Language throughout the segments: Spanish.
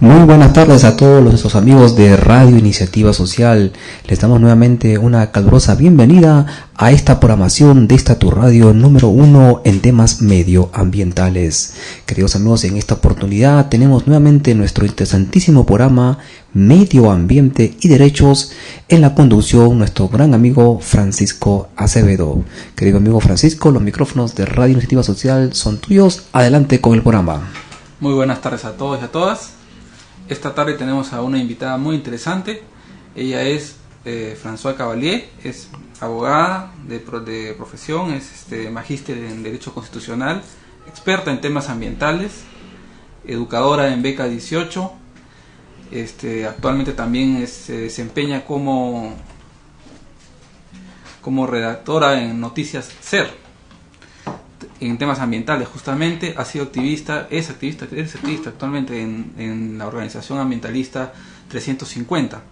Muy buenas tardes a todos nuestros amigos de Radio Iniciativa Social. Les damos nuevamente una calurosa bienvenida a esta programación de esta tu radio número 1 en temas medioambientales. Queridos amigos, en esta oportunidad tenemos nuevamente nuestro interesantísimo programa Medio Ambiente y Derechos, en la conducción nuestro gran amigo Francisco Acevedo. Querido amigo Francisco, los micrófonos de Radio Iniciativa Social son tuyos. Adelante con el programa. Muy buenas tardes a todos y a todas. Esta tarde tenemos a una invitada muy interesante. Ella es Françoise Cavalier, es abogada de profesión, es magíster en Derecho Constitucional, experta en temas ambientales, educadora en Beca 18. Actualmente también se desempeña como redactora en Noticias SER. En temas ambientales, justamente, es activista actualmente en la organización ambientalista 350.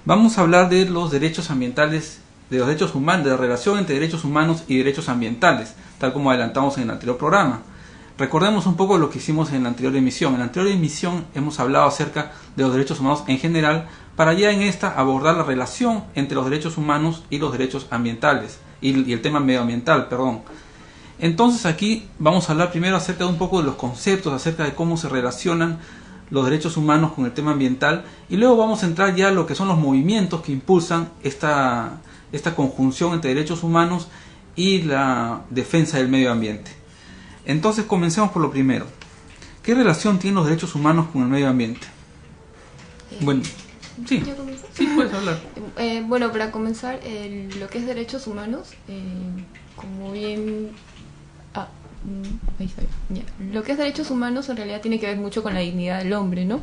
Vamos a hablar de los derechos ambientales, de los derechos humanos, de la relación entre derechos humanos y derechos ambientales, tal como adelantamos en el anterior programa. Recordemos un poco lo que hicimos en la anterior emisión. En la anterior emisión hemos hablado acerca de los derechos humanos en general, para ya en esta abordar la relación entre los derechos humanos y los derechos ambientales, y el tema medioambiental, perdón. Entonces aquí vamos a hablar primero acerca de un poco de los conceptos, acerca de cómo se relacionan los derechos humanos con el tema ambiental, y luego vamos a entrar ya a lo que son los movimientos que impulsan esta conjunción entre derechos humanos y la defensa del medio ambiente. Entonces comencemos por lo primero. ¿Qué relación tienen los derechos humanos con el medio ambiente? Bueno, sí, puedes hablar. Bueno, para comenzar, lo que es derechos humanos, como bien... ahí está bien. Ya. Lo que es derechos humanos en realidad tiene que ver mucho con la dignidad del hombre, ¿no?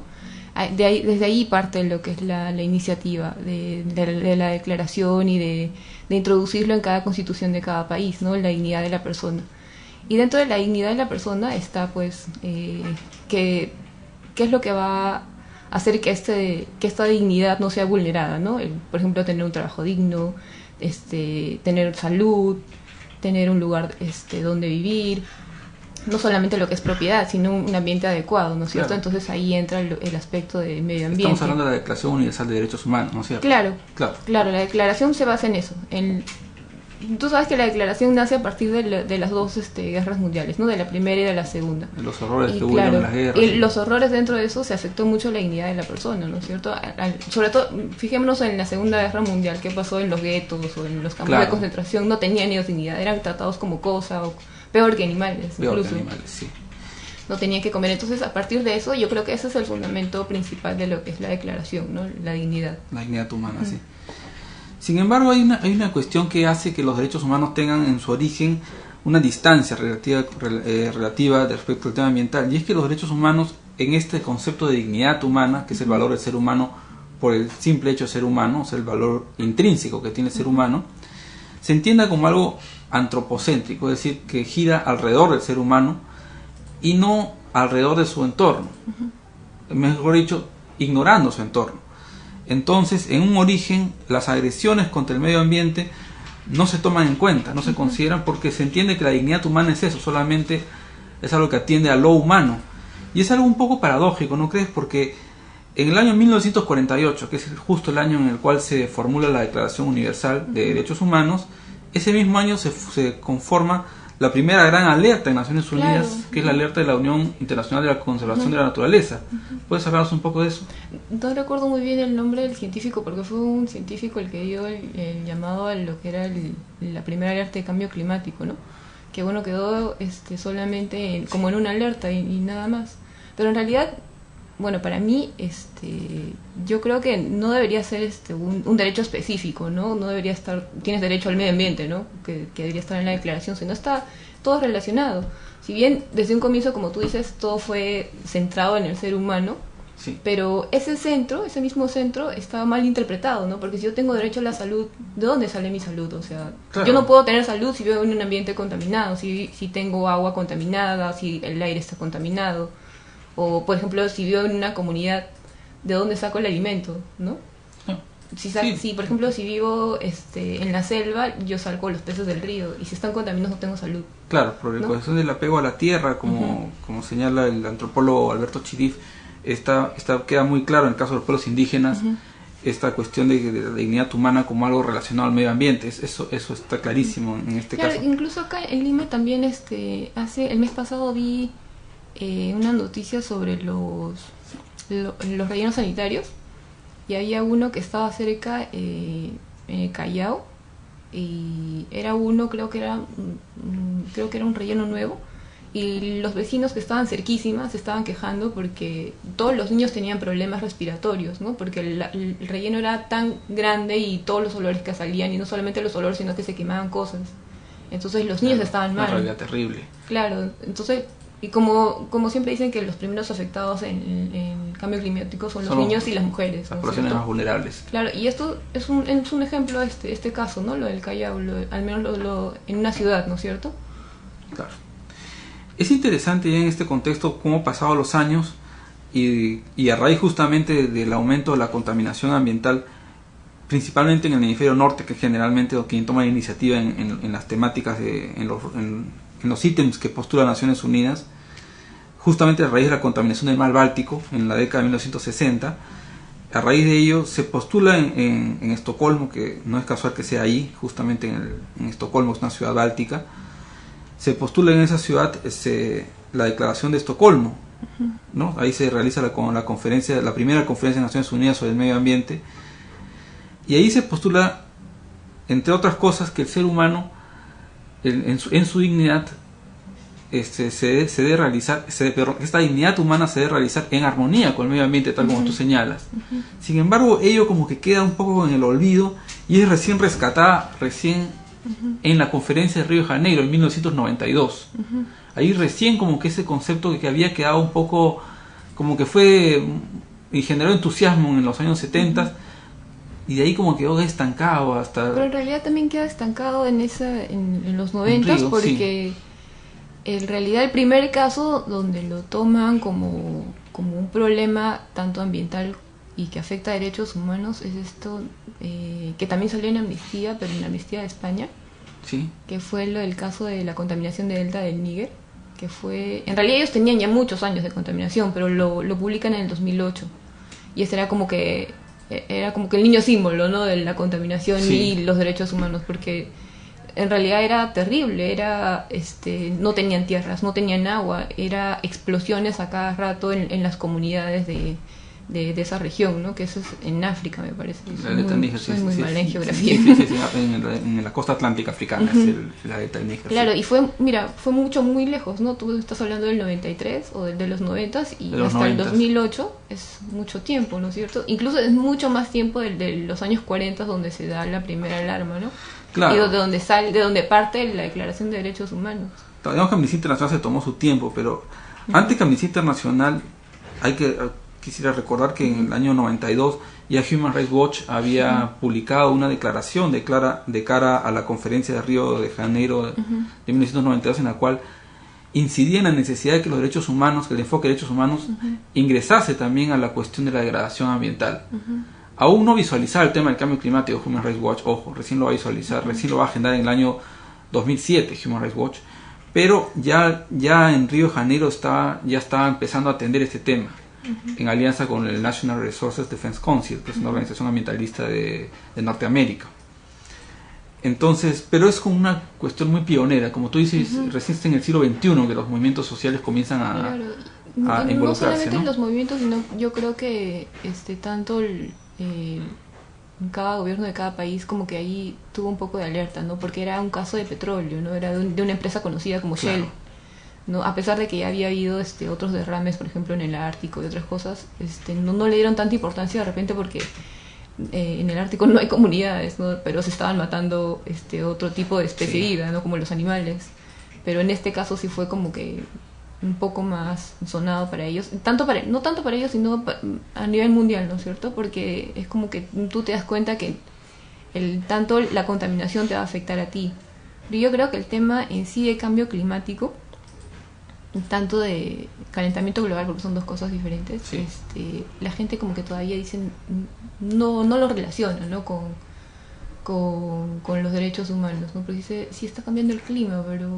Desde ahí parte lo que es la iniciativa de la declaración y de introducirlo en cada constitución de cada país, ¿no? La dignidad de la persona. Y dentro de la dignidad de la persona está, pues, qué es lo que va a hacer que esta dignidad no sea vulnerada, ¿no? Por ejemplo, tener un trabajo digno, tener salud, tener un lugar donde vivir, no solamente lo que es propiedad, sino un ambiente adecuado, ¿no es cierto? Claro. Entonces ahí entra el aspecto de medio ambiente. Estamos hablando de la Declaración Universal de Derechos Humanos, ¿no es cierto? Claro, la declaración se basa en eso. Tú sabes que la declaración nace a partir de las dos guerras mundiales, ¿no? De la primera y de la segunda. Los horrores que claro, hubo en las guerras. Y los horrores dentro de eso se afectó mucho la dignidad de la persona, ¿no es cierto? Sobre todo, fijémonos en la Segunda Guerra Mundial, qué pasó en los guetos o en los campos de concentración. No tenían ellos dignidad, eran tratados como cosa o peor que animales. Peor incluso. que animales, sí. No tenían que comer. Entonces, a partir de eso, yo creo que ese es el fundamento principal de lo que es la declaración, ¿no? La dignidad. La dignidad humana, sí. Sin embargo, hay una cuestión que hace que los derechos humanos tengan en su origen una distancia relativa respecto al tema ambiental, y es que los derechos humanos, en este concepto de dignidad humana, que es el valor del ser humano por el simple hecho de ser humano, o sea, el valor intrínseco que tiene el ser humano, se entienda como algo antropocéntrico, es decir, que gira alrededor del ser humano y no alrededor de su entorno, mejor dicho, ignorando su entorno. Entonces, en un origen, las agresiones contra el medio ambiente no se toman en cuenta, no se consideran, porque se entiende que la dignidad humana es eso, solamente es algo que atiende a lo humano. Y es algo un poco paradójico, ¿no crees? Porque en el año 1948, que es justo el año en el cual se formula la Declaración Universal de Derechos Humanos, ese mismo año se conforma la primera gran alerta en Naciones Unidas, claro, que es la alerta de la Unión Internacional de la Conservación de la Naturaleza. ¿Puedes hablarnos un poco de eso? No recuerdo muy bien el nombre del científico, porque fue un científico el que dio el llamado a lo que era la primera alerta de cambio climático, ¿no? Que bueno, quedó solamente como en una alerta y nada más. Pero en realidad, bueno, para mí, yo creo que no debería ser un derecho específico, ¿no? No debería estar, tienes derecho al medio ambiente, ¿no? Que debería estar en la declaración, sino está todo relacionado. Si bien desde un comienzo, como tú dices, todo fue centrado en el ser humano, sí, pero ese mismo centro estaba mal interpretado, ¿no? Porque si yo tengo derecho a la salud, ¿de dónde sale mi salud? O sea, claro, yo no puedo tener salud si vivo en un ambiente contaminado, si tengo agua contaminada, si el aire está contaminado. O, por ejemplo, si vivo en una comunidad, ¿de dónde saco el alimento? ¿No? Si por ejemplo, si vivo en la selva, yo saco los peces del río, y si están contaminados no tengo salud. Claro, por la cuestión del apego a la tierra, como señala el antropólogo Alberto Chirif, queda muy claro en el caso de los pueblos indígenas, esta cuestión de la dignidad humana como algo relacionado al medio ambiente. Eso está clarísimo en este caso. Incluso acá en Lima también el mes pasado vi una noticia sobre los rellenos sanitarios, y había uno que estaba cerca en el Callao, y era uno, creo que era un relleno nuevo, y los vecinos que estaban cerquísimas se estaban quejando porque todos los niños tenían problemas respiratorios, ¿no? Porque el relleno era tan grande y todos los olores que salían, y no solamente los olores, sino que se quemaban cosas. Entonces los niños estaban mal. Una realidad terrible. Claro, entonces, y como siempre dicen que los primeros afectados en el cambio climático son los niños y las mujeres, las poblaciones más vulnerables. Claro, y esto es un ejemplo, este caso, ¿no? Lo del Callao, al menos en una ciudad, ¿no es cierto? Claro. Es interesante ya en este contexto cómo pasado los años y a raíz justamente del aumento de la contaminación ambiental, principalmente en el hemisferio norte, que es generalmente quien toma la iniciativa en las temáticas, en los ítems que postula Naciones Unidas, justamente a raíz de la contaminación del mar Báltico en la década de 1960, a raíz de ello se postula en Estocolmo, que no es casual que sea ahí, justamente en Estocolmo, es una ciudad báltica, se postula en esa ciudad la Declaración de Estocolmo, ¿no? Ahí se realiza la primera conferencia de Naciones Unidas sobre el medio ambiente, y ahí se postula, entre otras cosas, que el ser humano en su dignidad esta dignidad humana se debe realizar en armonía con el medio ambiente, tal como tú señalas. Sin embargo, ello como que queda un poco en el olvido y es recién rescatada en la conferencia de Río de Janeiro en 1992. Ahí recién como que ese concepto que había quedado un poco, como que fue y generó entusiasmo en los años 70, y de ahí como quedó estancado hasta... Pero en realidad también queda estancado en los 90, porque en realidad el primer caso donde lo toman como un problema tanto ambiental y que afecta a derechos humanos es esto, que también salió en Amnistía, pero en la Amnistía de España, que fue lo del caso de la contaminación del delta del Níger, que fue... En realidad ellos tenían ya muchos años de contaminación, pero lo publican en el 2008, y este era como que el niño símbolo, ¿no?, de la contaminación y los derechos humanos, porque en realidad era terrible, no tenían tierras, no tenían agua, era explosiones a cada rato en las comunidades de esa región, ¿no?, que eso es en África, me parece. Soy muy mala en geografía. En la costa atlántica africana es la delta del Níger. Claro, y fue muy lejos, ¿no? Tú estás hablando del 93 o de los 90 y hasta el 2008 es mucho tiempo, ¿no es cierto? Incluso es mucho más tiempo de los años 40 donde se da la primera alarma, ¿no? Claro. Y de donde parte la Declaración de Derechos Humanos. Digamos que Amnistía Internacional se tomó su tiempo, pero antes que Amnistía Internacional quisiera recordar que en el año 92 ya Human Rights Watch había publicado una declaración de cara a la conferencia de Río de Janeiro de 1992, en la cual incidía en la necesidad de que los derechos humanos, que el enfoque de derechos humanos ingresase también a la cuestión de la degradación ambiental. Aún no visualizaba el tema del cambio climático Human Rights Watch, ojo, recién lo va a visualizar, recién lo va a agendar en el año 2007 Human Rights Watch, pero ya en Río de Janeiro ya estaba empezando a atender este tema, en alianza con el National Resources Defense Council, que es una organización ambientalista de Norteamérica. Entonces, pero es como una cuestión muy pionera, como tú dices, recién en el siglo XXI que los movimientos sociales comienzan a involucrarse, no solamente ¿no? los movimientos, sino yo creo que tanto cada gobierno de cada país como que ahí tuvo un poco de alerta, ¿no? Porque era un caso de petróleo, ¿no? Era de una empresa conocida como Shell, ¿no? A pesar de que ya había habido otros derrames, por ejemplo en el Ártico y otras cosas, no le dieron tanta importancia de repente porque en el Ártico no hay comunidades, ¿no? Pero se estaban matando otro tipo de especie viva, ¿no? Como los animales. Pero en este caso sí fue como que un poco más sonado para ellos, no tanto para ellos, sino a nivel mundial, ¿no es cierto? Porque es como que tú te das cuenta que tanto la contaminación te va a afectar a ti. Pero yo creo que el tema en sí de cambio climático, tanto de calentamiento global, porque son dos cosas diferentes, la gente como que todavía dicen no lo relaciona, ¿no?, con los derechos humanos, ¿no? Porque dice, sí está cambiando el clima, pero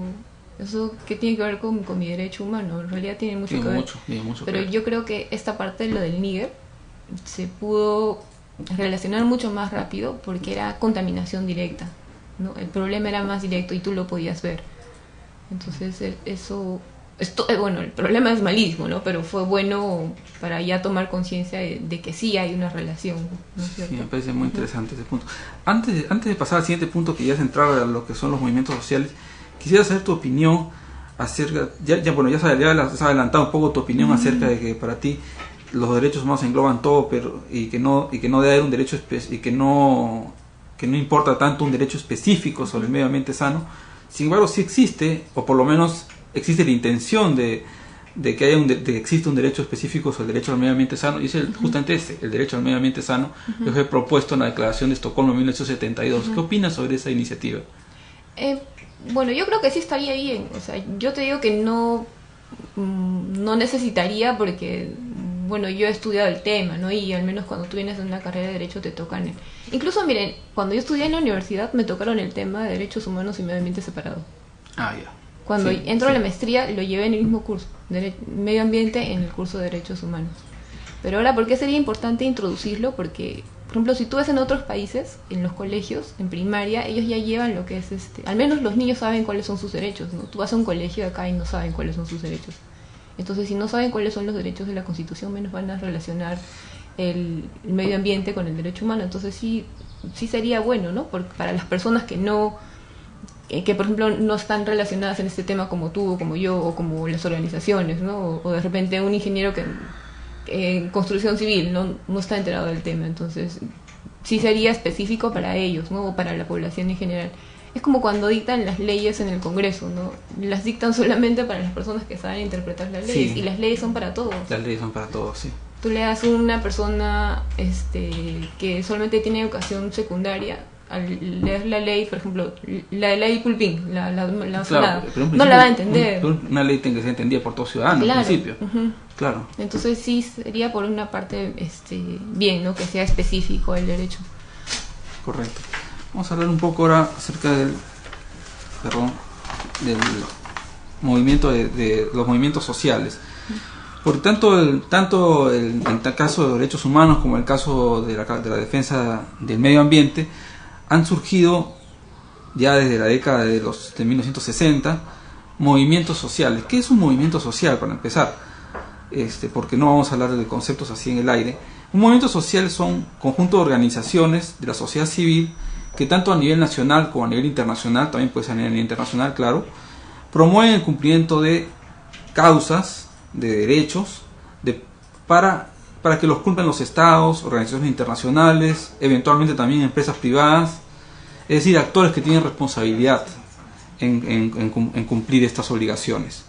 ¿Eso qué tiene que ver con mi derecho humano? En realidad tiene mucho que ver. Tiene mucho Pero que ver. yo creo que esta parte de lo del níger se pudo relacionar mucho más rápido porque era contaminación directa, ¿no? El problema era más directo y tú lo podías ver. Entonces bueno, el problema es malísimo, ¿no? Pero fue bueno para ya tomar conciencia de que sí hay una relación, ¿no es cierto? Sí, me parece muy interesante ese punto. Antes de pasar al siguiente punto, que ya es entrar a lo que son los movimientos sociales, quisiera saber tu opinión acerca, ya has adelantado un poco tu opinión acerca de que para ti los derechos humanos engloban todo, pero y que no debe haber un derecho y que no importa tanto un derecho específico sobre el medio ambiente sano. Sin embargo, sí existe, o por lo menos existe la intención de que haya de que existe un derecho específico sobre el derecho al medio ambiente sano, y es justamente el derecho al medio ambiente sano, que fue propuesto en la Declaración de Estocolmo en 1972. ¿Qué opinas sobre esa iniciativa? Bueno, yo creo que sí estaría bien. O sea, yo te digo que no necesitaría porque, bueno, yo he estudiado el tema, ¿no? Y al menos cuando tú vienes de una carrera de Derecho te tocan incluso, miren, cuando yo estudié en la universidad me tocaron el tema de Derechos Humanos y Medio Ambiente separado. Ah, ya. Cuando entro a la maestría lo llevé en el mismo curso, Medio Ambiente en el curso de Derechos Humanos. Pero ahora, ¿por qué sería importante introducirlo? Porque, por ejemplo, si tú ves en otros países, en los colegios, en primaria, ellos ya llevan lo que es al menos los niños saben cuáles son sus derechos, ¿no? Tú vas a un colegio de acá y no saben cuáles son sus derechos. Entonces, si no saben cuáles son los derechos de la Constitución, menos van a relacionar el medio ambiente con el derecho humano. Entonces, sí sería bueno, ¿no? Para las personas que por ejemplo no están relacionadas en este tema como tú o como yo o como las organizaciones, ¿no? O de repente un ingeniero que en construcción civil no está enterado del tema. Entonces sí sería específico para ellos, ¿no? O para la población en general. Es como cuando dictan las leyes en el Congreso, ¿no? Las dictan solamente para las personas que saben interpretar las leyes, y las leyes son para todos. Las leyes son para todos, sí. Tú le das a una persona que solamente tiene educación secundaria, al leer la ley, por ejemplo, la ley Pulpín, claro, no la va a entender. Una ley tiene que ser entendida por todo ciudadano, claro, en principio. Claro. Entonces sí sería por una parte bien, ¿no? Que sea específico el derecho. Correcto. Vamos a hablar un poco ahora acerca del movimiento de los movimientos sociales. Por tanto el caso de los derechos humanos como el caso de la defensa del medio ambiente han surgido ya desde la década de 1960 movimientos sociales. ¿Qué es un movimiento social, para empezar? Porque no vamos a hablar de conceptos así en el aire. Un movimiento social son un conjunto de organizaciones de la sociedad civil que tanto a nivel nacional como a nivel internacional, también puede ser a nivel internacional, claro, promueven el cumplimiento de causas, de derechos, para que los cumplan los estados, organizaciones internacionales, eventualmente también empresas privadas, es decir, actores que tienen responsabilidad en cumplir estas obligaciones.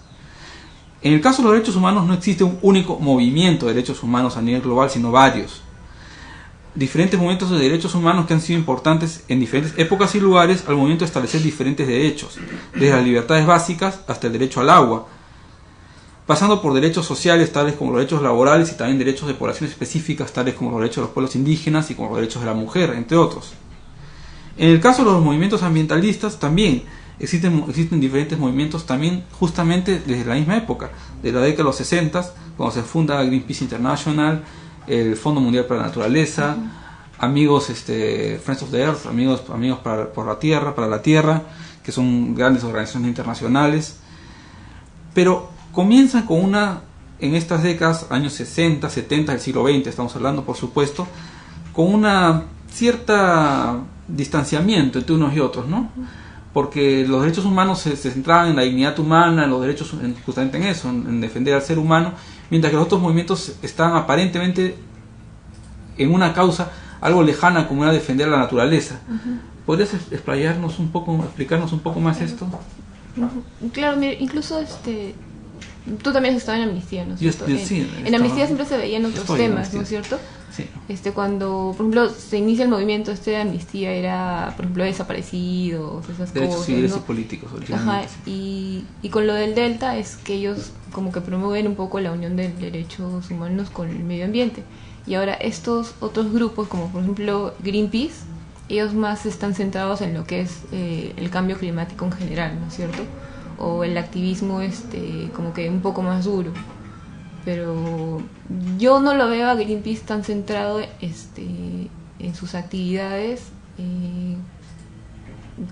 En el caso de los derechos humanos no existe un único movimiento de derechos humanos a nivel global, sino varios. Diferentes movimientos de derechos humanos que han sido importantes en diferentes épocas y lugares al momento de establecer diferentes derechos, desde las libertades básicas hasta el derecho al agua, pasando por derechos sociales tales como los derechos laborales y también derechos de poblaciones específicas tales como los derechos de los pueblos indígenas y como los derechos de la mujer, entre otros. En el caso de los movimientos ambientalistas también existen diferentes movimientos también justamente desde la misma época, de la década de los 60, cuando se funda Greenpeace International, el Fondo Mundial para la Naturaleza, amigos Friends of the Earth, amigos por la Tierra, para la Tierra, que son grandes organizaciones internacionales, pero comienzan con en estas décadas, años 60, 70 del siglo XX, estamos hablando por supuesto, con una cierta distanciamiento entre unos y otros, ¿no? Porque los derechos humanos se centraban en la dignidad humana, en los derechos, justamente en eso, en defender al ser humano, mientras que los otros movimientos estaban aparentemente en una causa algo lejana, como era defender la naturaleza. ¿Podrías explicarnos un poco más esto? Claro, mira, incluso tú también has estado en Amnistía, ¿no es cierto? En Amnistía siempre se veían otros temas, ¿no es cierto? Sí. Cuando, por ejemplo, se inicia el movimiento de Amnistía, era, por ejemplo, desaparecidos, esas derechos cosas, civiles, ¿no? Y políticos, y con lo del Delta es que ellos como que promueven un poco la unión de derechos humanos con el medio ambiente. Y ahora estos otros grupos, como por ejemplo Greenpeace, ellos más están centrados en lo que es el cambio climático en general, ¿no es cierto? o el activismo como que un poco más duro. Pero yo no lo veo a Greenpeace tan centrado en sus actividades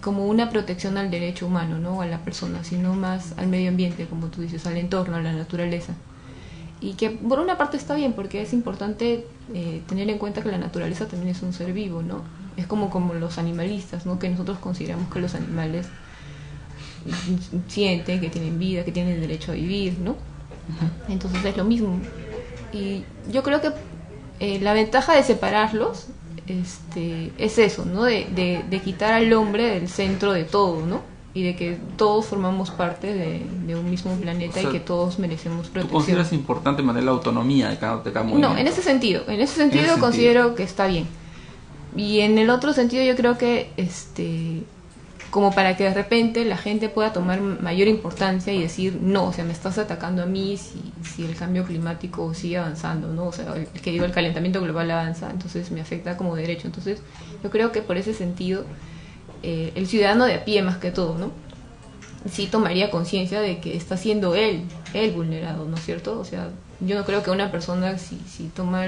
como una protección al derecho humano, ¿no? A la persona, sino más al medio ambiente, como tú dices, al entorno, a la naturaleza. Y que por una parte está bien, porque es importante tener en cuenta que la naturaleza también es un ser vivo, ¿no? Es como los animalistas, ¿no? Que nosotros consideramos que los animales sienten, que tienen vida, que tienen derecho a vivir, ¿no? Entonces es lo mismo. Y yo creo que la ventaja de separarlos es eso, ¿no? De quitar al hombre del centro de todo, ¿no? Y de que todos formamos parte de un mismo planeta, o sea, y que todos merecemos protección. ¿Tú consideras importante mantener la autonomía de cada movimiento? No, en ese sentido considero que está bien. Y en el otro sentido yo creo que como para que de repente la gente pueda tomar mayor importancia y decir, no, o sea, me estás atacando a mí si el cambio climático sigue avanzando, ¿no? O sea, el calentamiento global avanza, entonces me afecta como derecho. Entonces yo creo que por ese sentido el ciudadano de a pie más que todo, ¿no? Sí tomaría conciencia de que está siendo él vulnerado, ¿no es cierto? O sea, yo no creo que una persona si toma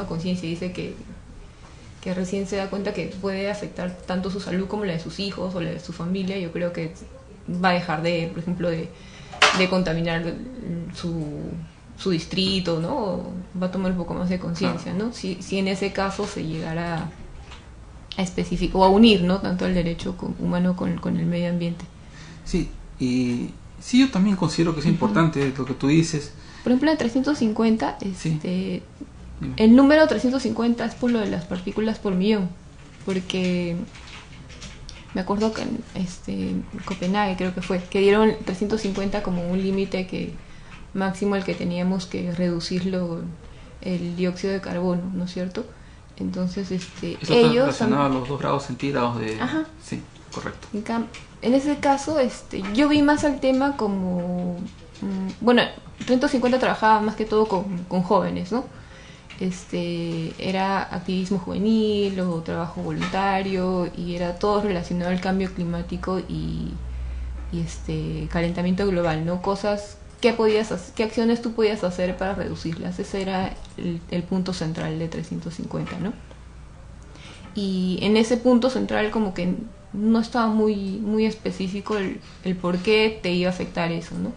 conciencia y dice que recién se da cuenta que puede afectar tanto su salud como la de sus hijos o la de su familia, yo creo que va a dejar por ejemplo, de contaminar su distrito, ¿no? O va a tomar un poco más de conciencia, ¿no? Si en ese caso se llegara a especificar o a unir, ¿no? Tanto el derecho humano con el medio ambiente. Sí, y sí, yo también considero que es importante lo que tú dices. Por ejemplo, en 350, sí. El número 350 es por lo de las partículas por millón, porque me acuerdo que en Copenhague creo que fue, que dieron 350 como un límite máximo al que teníamos que reducirlo, el dióxido de carbono, ¿no es cierto? Entonces eso ellos está relacionado a los 2 grados centígrados de... Ajá. Sí, correcto. En ese caso yo vi más al tema como bueno, 350 trabajaba más que todo con jóvenes, ¿no? Era activismo juvenil o trabajo voluntario, y era todo relacionado al cambio climático y calentamiento global, ¿no? Cosas, qué acciones tú podías hacer para reducirlas. Ese era el punto central de 350, ¿no? Y en ese punto central como que no estaba muy específico el por qué te iba a afectar eso, ¿no?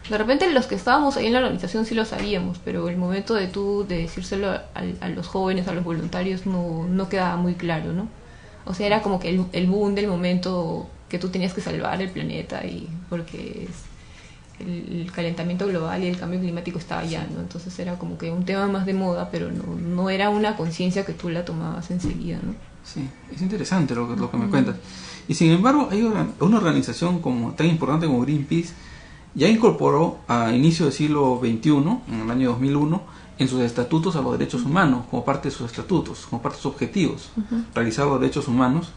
De repente los que estábamos ahí en la organización sí lo sabíamos, pero el momento de decírselo a los jóvenes, a los voluntarios, no quedaba muy claro, ¿no? O sea, era como que el boom del momento que tú tenías que salvar el planeta, y porque el calentamiento global y el cambio climático estaba allá, ¿no? Entonces era como que un tema más de moda, pero no era una conciencia que tú la tomabas enseguida, ¿no? Sí, es interesante lo que me cuentas. Y sin embargo, hay una organización tan importante como Greenpeace ya incorporó a inicio del siglo XXI, en el año 2001, en sus estatutos a los derechos humanos, como parte de sus estatutos, como parte de sus objetivos, realizar los derechos humanos.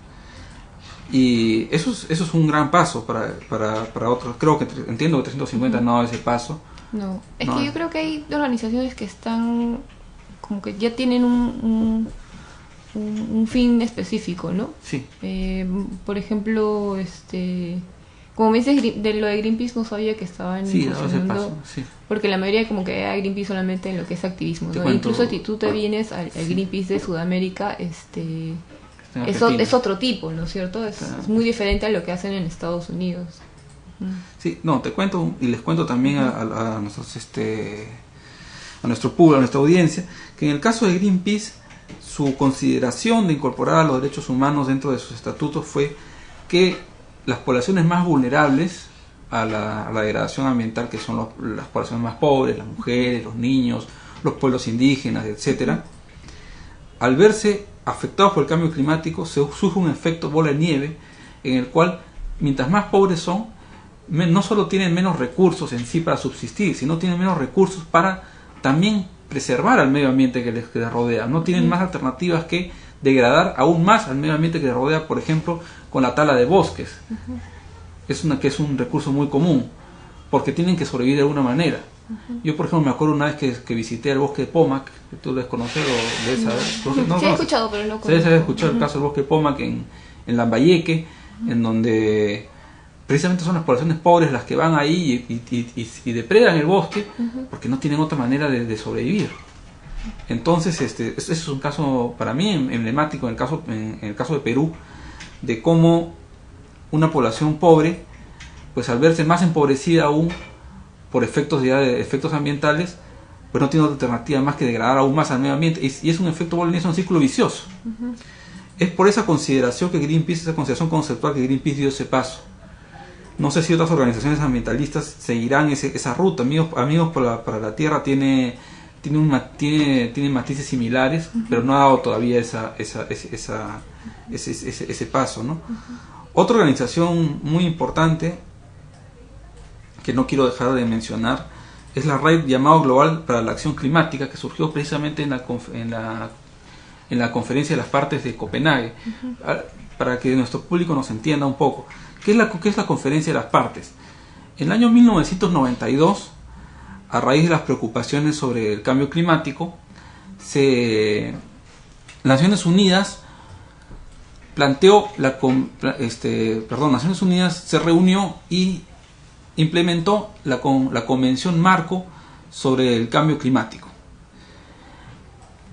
Y eso es un gran paso para otros. Creo que entiendo que 350 no da ese paso. No, es que yo creo que hay organizaciones que están como que ya tienen un fin específico, ¿no? Sí. Por ejemplo, como me dices de lo de Greenpeace, no sabía que estaban incursionando, sí. Porque la mayoría como que a Greenpeace solamente en lo que es activismo, ¿no? Incluso si tú te vienes al Greenpeace de Sudamérica, es otro tipo, ¿no es cierto? Es muy diferente a lo que hacen en Estados Unidos. Sí, no, te cuento y les cuento también a nuestros a nuestro público, a nuestra audiencia, que en el caso de Greenpeace, su consideración de incorporar a los derechos humanos dentro de sus estatutos fue que las poblaciones más vulnerables a la degradación ambiental, que son las poblaciones más pobres, las mujeres, los niños, los pueblos indígenas, etcétera, al verse afectados por el cambio climático, se surge un efecto bola de nieve en el cual, mientras más pobres son, no solo tienen menos recursos en sí para subsistir, sino tienen menos recursos para también preservar al medio ambiente que les rodea. No tienen más alternativas que degradar aún más al medio ambiente que les rodea, por ejemplo, con la tala de bosques. Que es un recurso muy común, porque tienen que sobrevivir de alguna manera. Yo, por ejemplo, me acuerdo una vez que visité el bosque de Pomac, que tú debes conocer, o de esa... Sí, he escuchado, pero no conozco. Se debe escuchar el caso del bosque de Pomac en Lambayeque, en donde precisamente son las poblaciones pobres las que van ahí y depredan el bosque porque no tienen otra manera de sobrevivir. Entonces, ese es un caso para mí emblemático en el caso de Perú, de cómo una población pobre, pues al verse más empobrecida aún por efectos ambientales, pues no tiene otra alternativa más que degradar aún más al medio ambiente, y es un efecto bolognese, un círculo vicioso. Es por esa consideración que Greenpeace, esa consideración conceptual que Greenpeace dio ese paso. No sé si otras organizaciones ambientalistas seguirán esa ruta. Amigos para la Tierra tiene matices similares, pero no ha dado todavía ese paso, ¿no? Otra organización muy importante que no quiero dejar de mencionar es la Red Llamado Global para la Acción Climática, que surgió precisamente en la Conferencia de las Partes de Copenhague. Para que nuestro público nos entienda un poco. ¿Qué es la Conferencia de las Partes? En el año 1992, a raíz de las preocupaciones sobre el cambio climático, Naciones Unidas se reunió y implementó la Convención Marco sobre el Cambio Climático.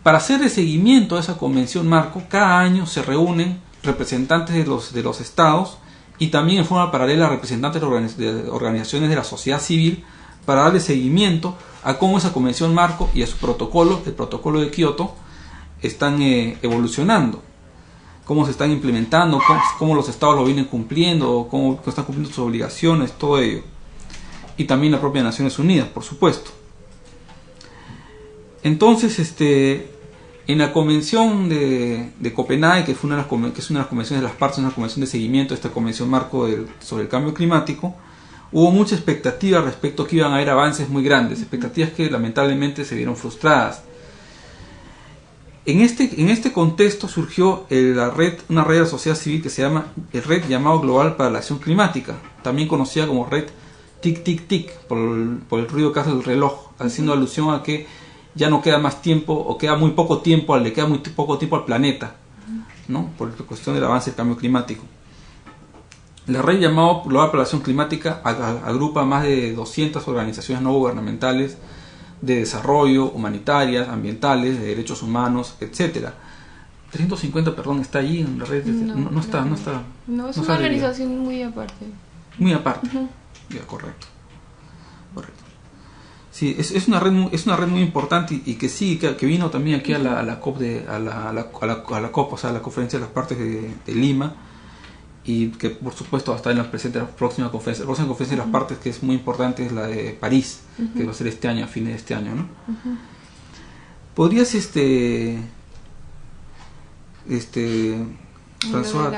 Para hacer el seguimiento a esa Convención Marco, cada año se reúnen representantes de los estados y también en forma paralela representantes de organizaciones de la sociedad civil para darle seguimiento a cómo esa Convención Marco y a su protocolo, el protocolo de Kioto, están evolucionando, cómo se están implementando, cómo los estados lo vienen cumpliendo, cómo están cumpliendo sus obligaciones, todo ello. Y también la propia Naciones Unidas, por supuesto. Entonces, en la convención de Copenhague, que es una de las convenciones de las partes, una convención de seguimiento de esta convención marco sobre el cambio climático, hubo mucha expectativa respecto a que iban a haber avances muy grandes, expectativas que lamentablemente se vieron frustradas. En este contexto surgió una red de la sociedad civil que se llama el Red Llamado Global para la Acción Climática, también conocida como Red Tic Tic Tic, por el ruido que hace el reloj, haciendo alusión a que ya no queda más tiempo, o queda muy poco tiempo, le queda muy poco tiempo al planeta, ¿no? Por la cuestión del avance del cambio climático. La Red Llamado Global para la Acción Climática agrupa más de 200 organizaciones no gubernamentales de desarrollo, humanitarias, ambientales, de derechos humanos, etcétera. 350, perdón, está allí en la red. No está. No, es una organización muy aparte. Muy aparte. Ya, correcto. Sí, es una red muy importante y que sí, que vino también aquí a la COP a la COP, o sea, a la Conferencia de las Partes de Lima, y que por supuesto va a estar en la próxima conferencia. La próxima conferencia de las partes, que es muy importante, es la de París, que va a ser este año, a fines de este año, ¿no? ¿Podrías François,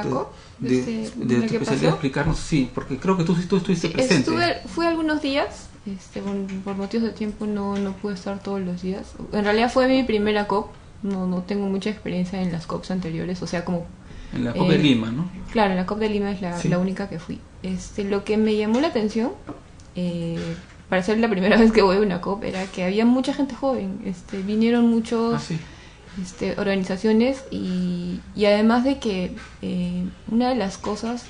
de tu especialidad, explicarnos? Sí, porque creo que tú estuviste presente. Fui algunos días. Por motivos de tiempo no pude estar todos los días. En realidad fue mi primera COP. No tengo mucha experiencia en las COPs anteriores, o sea, como en la COP de Lima, ¿no? Claro, en la COP de Lima es la única que fui. Lo que me llamó la atención, para ser la primera vez que voy a una COP, era que había mucha gente joven. Vinieron muchos organizaciones y además de que una de las cosas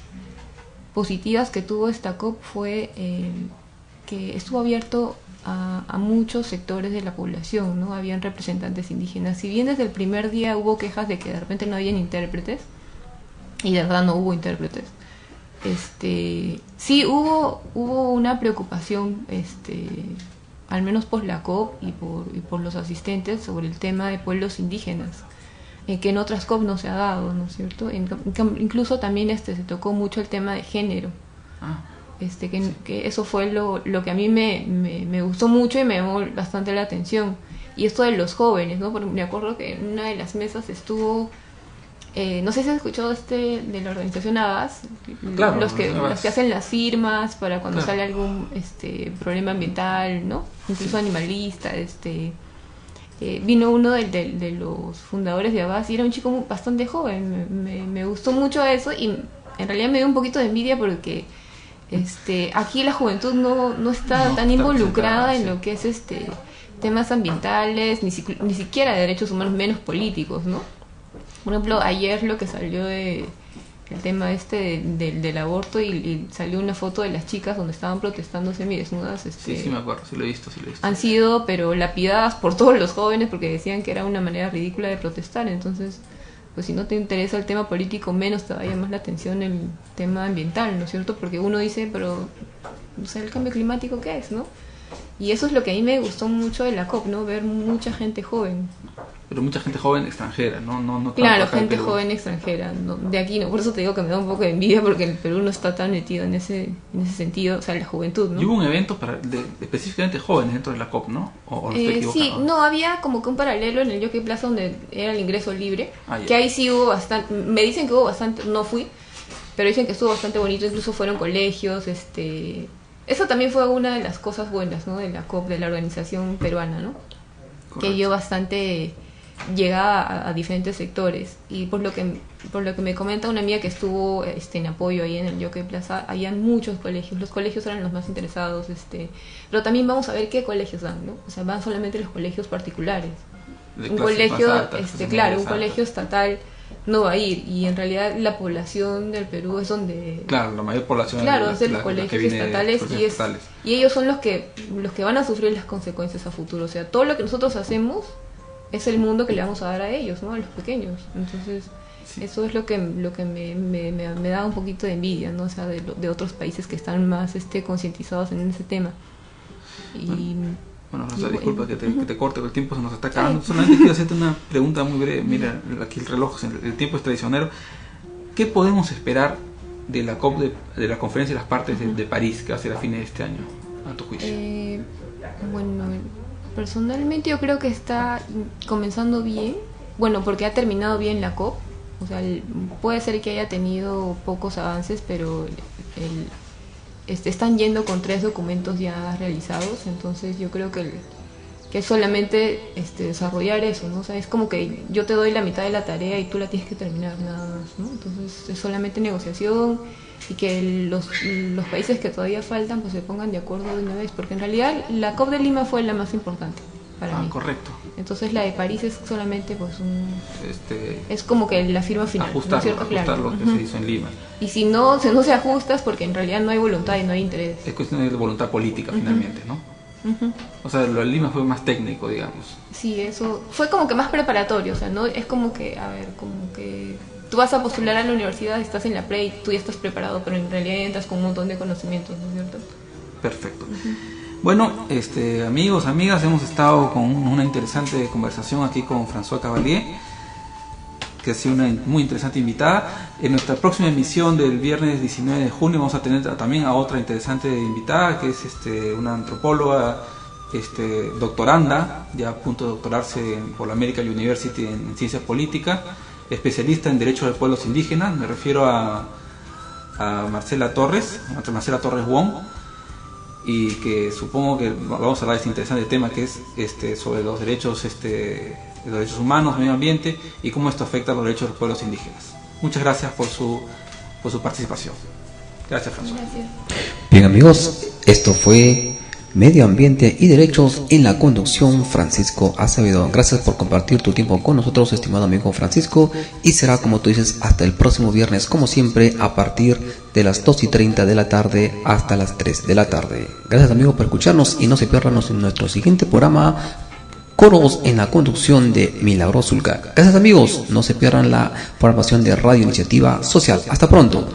positivas que tuvo esta COP fue que estuvo abierto a muchos sectores de la población, ¿no? Habían representantes indígenas. Si bien desde el primer día hubo quejas de que de repente no habían intérpretes, y de verdad no hubo intérpretes, sí hubo una preocupación, al menos por la COP y por los asistentes, sobre el tema de pueblos indígenas, que en otras COP no se ha dado, ¿no es cierto? Incluso también se tocó mucho el tema de género. Que eso fue lo que a mí me gustó mucho y me llamó bastante la atención. Y esto de los jóvenes, ¿no? Porque me acuerdo que en una de las mesas estuvo, no sé si has escuchado de la organización ABAS, claro, los que hacen las firmas para cuando sale algún problema ambiental, ¿no? Incluso animalista. Vino uno de los fundadores de ABAS y era un chico bastante joven. Me gustó mucho eso y en realidad me dio un poquito de envidia porque aquí la juventud no está tan involucrada en lo que es temas ambientales, ni siquiera de derechos humanos, menos políticos, ¿no? Por ejemplo, ayer lo que salió de el tema del aborto y salió una foto de las chicas donde estaban protestando semidesnudas. Sí, me acuerdo, sí lo he visto. Han sido, pero lapidadas por todos los jóvenes porque decían que era una manera ridícula de protestar. Entonces, pues si no te interesa el tema político, menos te va a llamar la atención el tema ambiental, ¿no es cierto? Porque uno dice, pero, o sea, el cambio climático, ¿qué es, no? Y eso es lo que a mí me gustó mucho de la COP, ¿no? Ver mucha gente joven. Pero mucha gente joven extranjera, no claro, gente joven extranjera, no, de aquí no. Por eso te digo que me da un poco de envidia porque el Perú no está tan metido en ese sentido, o sea, la juventud, ¿no? Y hubo un evento específicamente jóvenes dentro de la COP, ¿no? ¿O estoy equivocado? Sí, no, había como que un paralelo en el Jockey Plaza donde era el ingreso libre, que ahí sí hubo bastante, me dicen que hubo bastante, no fui, pero dicen que estuvo bastante bonito, incluso fueron colegios, eso también fue una de las cosas buenas, ¿no? De la COP, de la organización peruana, ¿no? Correcto. Que dio bastante llegada a diferentes sectores. Y por lo que me comenta una amiga que estuvo en apoyo ahí en el Jockey Plaza, había muchos colegios. Los colegios eran los más interesados, pero también vamos a ver qué colegios dan, ¿no? O sea, van solamente los colegios particulares. Un colegio, un colegio estatal no va a ir, y en realidad la población del Perú es donde... Claro, la mayor población es de los colegios estatales, y ellos son los que van a sufrir las consecuencias a futuro. O sea, todo lo que nosotros hacemos es el mundo que le vamos a dar a ellos, ¿no? A los pequeños. Entonces, sí, eso es lo que me da un poquito de envidia, ¿no? O sea, de otros países que están más concientizados en ese tema. Y... Bueno, Rosa, disculpa que te corte, el tiempo se nos está acabando. Solamente quiero hacerte una pregunta muy breve. Mira, aquí el reloj, el tiempo es traicionero. ¿Qué podemos esperar de la COP, de la Conferencia de las Partes de París, que va a ser a fines de este año, a tu juicio? Bueno, personalmente yo creo que está comenzando bien. Bueno, porque ha terminado bien la COP. O sea, puede ser que haya tenido pocos avances, pero están yendo con 3 documentos ya realizados, entonces yo creo que es solamente desarrollar eso, ¿no? O sea, es como que yo te doy la mitad de la tarea y tú la tienes que terminar, nada más, ¿no? Entonces es solamente negociación, y que los países que todavía faltan pues se pongan de acuerdo de una vez, porque en realidad la COP de Lima fue la más importante para mí. Correcto. Entonces la de París es solamente pues es como que la firma final, ajustar lo que se hizo en Lima. Y si no se ajusta es porque en realidad no hay voluntad y no hay interés. Es cuestión de voluntad política finalmente, ¿no? O sea, lo de Lima fue más técnico, digamos. Sí, eso fue como que más preparatorio, o sea, no es como que, como que tú vas a postular a la universidad, estás en la pre y tú ya estás preparado, pero en realidad entras con un montón de conocimientos, ¿no es cierto? Perfecto. Bueno, amigos, amigas, hemos estado con una interesante conversación aquí con François Cavalier, que ha sido una muy interesante invitada. En nuestra próxima emisión del viernes 19 de junio vamos a tener también a otra interesante invitada, que es una antropóloga, doctoranda, ya a punto de doctorarse por la American University en Ciencias Políticas, especialista en Derechos de Pueblos Indígenas. Me refiero a Marcela Torres Wong, y que supongo que vamos a hablar de este interesante tema que es sobre los derechos humanos, medio ambiente, y cómo esto afecta a los derechos de los pueblos indígenas. Muchas gracias por su participación. Gracias, François. Gracias. Bien, amigos, esto fue Medio Ambiente y Derechos, en la conducción Francisco Acevedo. Gracias por compartir tu tiempo con nosotros, estimado amigo Francisco, y será, como tú dices, hasta el próximo viernes, como siempre, a partir de las 2:30 de la tarde hasta las 3 de la tarde. Gracias, amigo, por escucharnos, y no se pierdan en nuestro siguiente programa, Coros, en la conducción de Milagros Zulca. Gracias, amigos, no se pierdan la programación de Radio Iniciativa Social. Hasta pronto.